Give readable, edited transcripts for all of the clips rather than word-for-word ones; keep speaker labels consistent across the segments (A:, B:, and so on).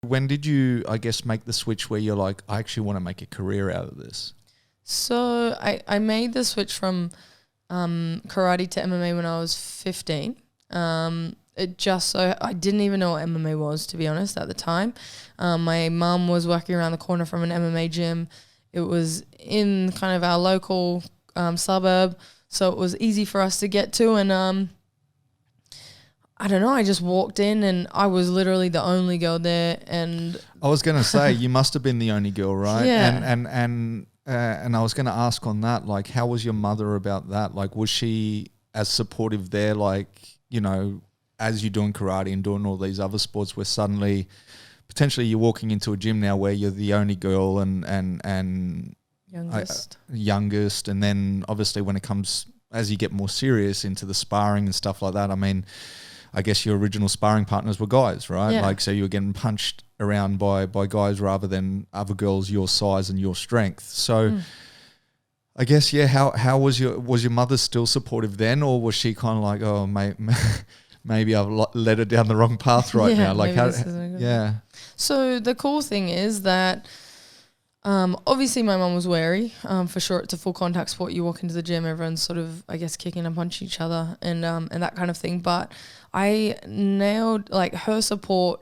A: When did you, I guess, make the switch where you're like, I actually want to make a career out of this?
B: So I made the switch from karate to MMA when I was 15. It just so I didn't even know what MMA was, to be honest, at the time. My mum was working around the corner from an MMA gym. It was in kind of our local suburb, so it was easy for us to get to. And I don't know, I just walked in and I was literally the only girl there. And
A: I was going to say, you must have been the only girl, right?
B: Yeah.
A: And I was going to ask on that, like, how was your mother about that? Like, was she as supportive there, like, you know, as you're doing karate and doing all these other sports where suddenly potentially you're walking into a gym now where you're the only girl and youngest. And then obviously when it comes, as you get more serious into the sparring and stuff like that, I mean, I guess your original sparring partners were guys, right?
B: Yeah.
A: Like, so you were getting punched around by guys rather than other girls your size and your strength. So I guess, yeah, how was your mother still supportive then, or was she kind of like, oh, maybe I've led her down the wrong path right now? Like, yeah.
B: So the cool thing is that obviously my mum was wary. For sure, it's a full contact sport. You walk into the gym, everyone's sort of, I guess, kicking and punching each other and that kind of thing. But I nailed, like, her support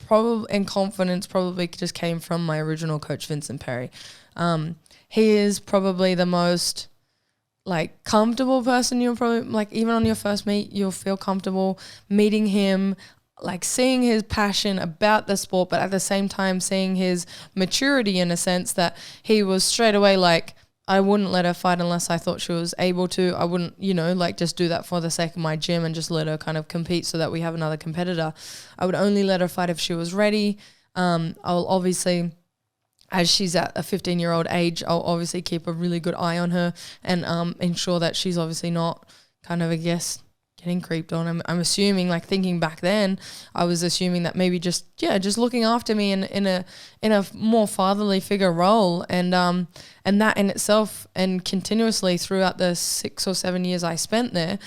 B: probably and confidence probably just came from my original coach, Vincent Perry. He is probably the most, like, comfortable person you'll probably, like, even on your first meet, you'll feel comfortable meeting him, like, seeing his passion about the sport, but at the same time seeing his maturity in a sense that he was straight away like, I wouldn't let her fight unless I thought she was able to. I wouldn't, you know, like, just do that for the sake of my gym and just let her kind of compete so that we have another competitor. I would only let her fight if she was ready. I'll obviously, as she's at a 15-year-old age, I'll obviously keep a really good eye on her and ensure that she's obviously not kind of, I guess, getting creeped on. I'm assuming, like, thinking back then, I was assuming that maybe just looking after me in a more fatherly figure role, and that in itself and continuously throughout the 6 or 7 years I spent there,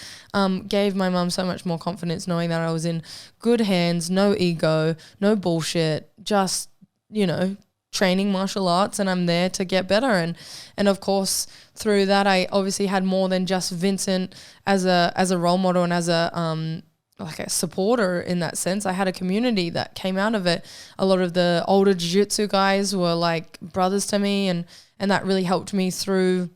B: gave my mum so much more confidence, knowing that I was in good hands, no ego, no bullshit, just, you know, training martial arts, and I'm there to get better. And of course through that I obviously had more than just Vincent as a role model and as a like a supporter in that sense. I had a community that came out of it. A lot of the older jiu-jitsu guys were like brothers to me, and that really helped me through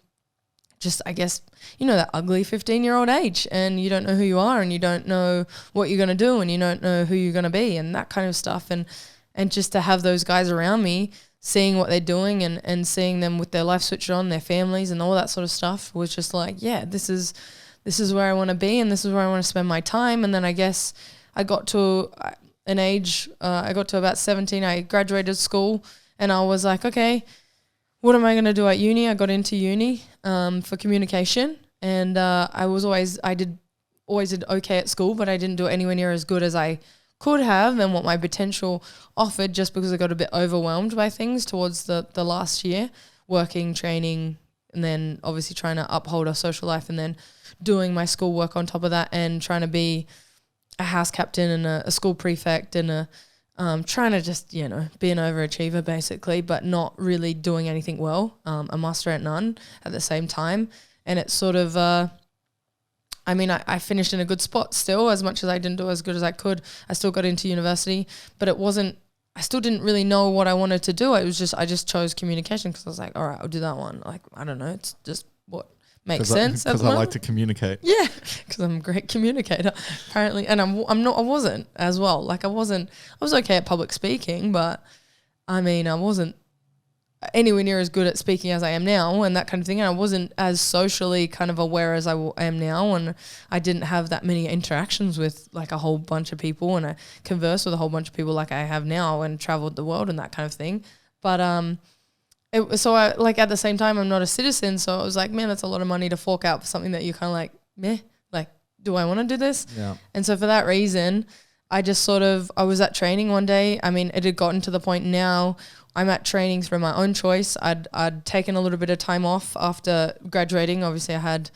B: just, I guess, you know, that ugly 15-year-old age, and you don't know who you are and you don't know what you're going to do and you don't know who you're going to be and that kind of stuff. And just to have those guys around me, seeing what they're doing and seeing them with their life switched on, their families and all that sort of stuff, was just like, yeah, this is where I want to be and this is where I want to spend my time. And then I guess I got to an age, I got to about 17, I graduated school, and I was like, okay, what am I going to do at uni? I got into uni for communication, and I did okay at school, but I didn't do it anywhere near as good as I could have and what my potential offered, just because I got a bit overwhelmed by things towards the last year, working, training, and then obviously trying to uphold a social life, and then doing my school work on top of that, and trying to be a house captain and a school prefect and trying to just, you know, be an overachiever basically, but not really doing anything well, a master at none at the same time. And it's sort of I finished in a good spot still, as much as I didn't do as good as I could. I still got into university, but I still didn't really know what I wanted to do. I just chose communication because I was like, all right, I'll do that one. Like, I don't know, it's just what makes sense.
A: Because I like to communicate.
B: Yeah, because I'm a great communicator apparently, and I wasn't as well. Like, I was okay at public speaking, but I mean, I wasn't anywhere near as good at speaking as I am now and that kind of thing. And I wasn't as socially kind of aware as I am now, and I didn't have that many interactions with like a whole bunch of people, and I conversed with a whole bunch of people like I have now and traveled the world and that kind of thing. But so I, like, at the same time, I'm not a citizen, so I was like, man, that's a lot of money to fork out for something that you kind of like, meh, like, do I want to do this?
A: Yeah.
B: And so for that reason, I just I was at training one day. I mean, it had gotten to the point now I'm at training through my own choice. I'd taken a little bit of time off after graduating. Obviously I had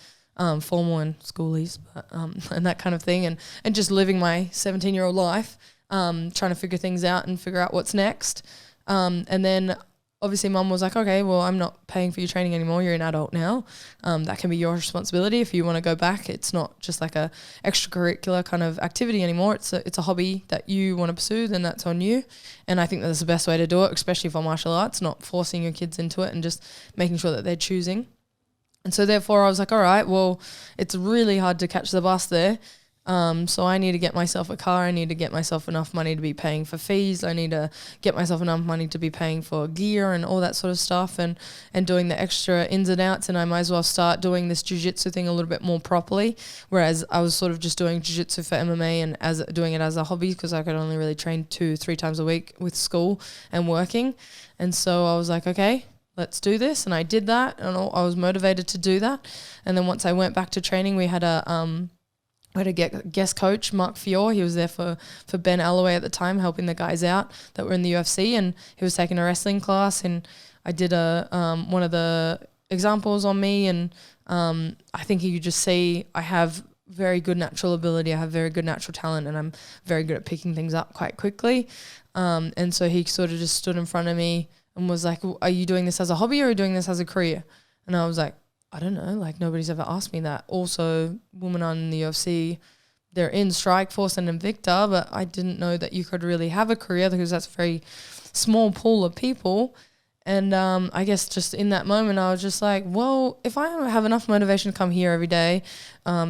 B: formal and schoolies, but and that kind of thing, and just living my 17-year-old life. trying to figure things out and figure out what's next. And then obviously mum was like, okay, well, I'm not paying for your training anymore. You're an adult now. That can be your responsibility. If you want to go back, it's not just like a extracurricular kind of activity anymore. It's a hobby that you want to pursue, then that's on you. And I think that's the best way to do it, especially for martial arts, not forcing your kids into it and just making sure that they're choosing. And so therefore I was like, all right, well, it's really hard to catch the bus there. So I need to get myself a car. I need to get myself enough money to be paying for fees. I need to get myself enough money to be paying for gear and all that sort of stuff and doing the extra ins and outs. And I might as well start doing this jiu-jitsu thing a little bit more properly. Whereas I was sort of just doing jiu-jitsu for MMA and doing it as a hobby because I could only really train 2-3 times a week with school and working. And so I was like, okay, let's do this. And I did that and I was motivated to do that. And then once I went back to training, we had a guest coach, Mark Fior. He was there for Ben Alloway at the time, helping the guys out that were in the UFC, and he was taking a wrestling class, and I did one of the examples on me, and I think you could just see I have very good natural ability, I have very good natural talent, and I'm very good at picking things up quite quickly. And so he sort of just stood in front of me and was like, are you doing this as a hobby or are you doing this as a career? And I was like, I don't know, like nobody's ever asked me that. Also, women in the UFC, they're in Strikeforce and Invicta, but I didn't know that you could really have a career because that's a very small pool of people. And I guess just in that moment, I was just like, well, if I have enough motivation to come here every day,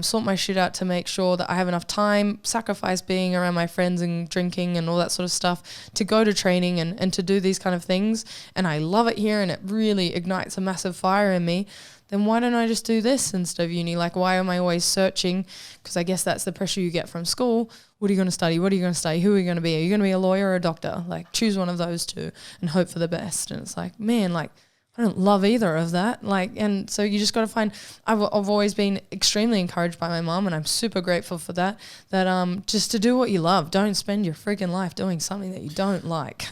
B: sort my shit out to make sure that I have enough time, sacrifice being around my friends and drinking and all that sort of stuff to go to training and to do these kind of things, and I love it here and it really ignites a massive fire in me, then why don't I just do this instead of uni? Like, why am I always searching? Because I guess that's the pressure you get from school. What are you going to study? What are you going to study? Who are you going to be? Are you going to be a lawyer or a doctor? Like, choose one of those two and hope for the best. And it's like, man, like, I don't love either of that. Like, and so you just got to find, I've always been extremely encouraged by my mom, and I'm super grateful for that just to do what you love. Don't spend your freaking life doing something that you don't like.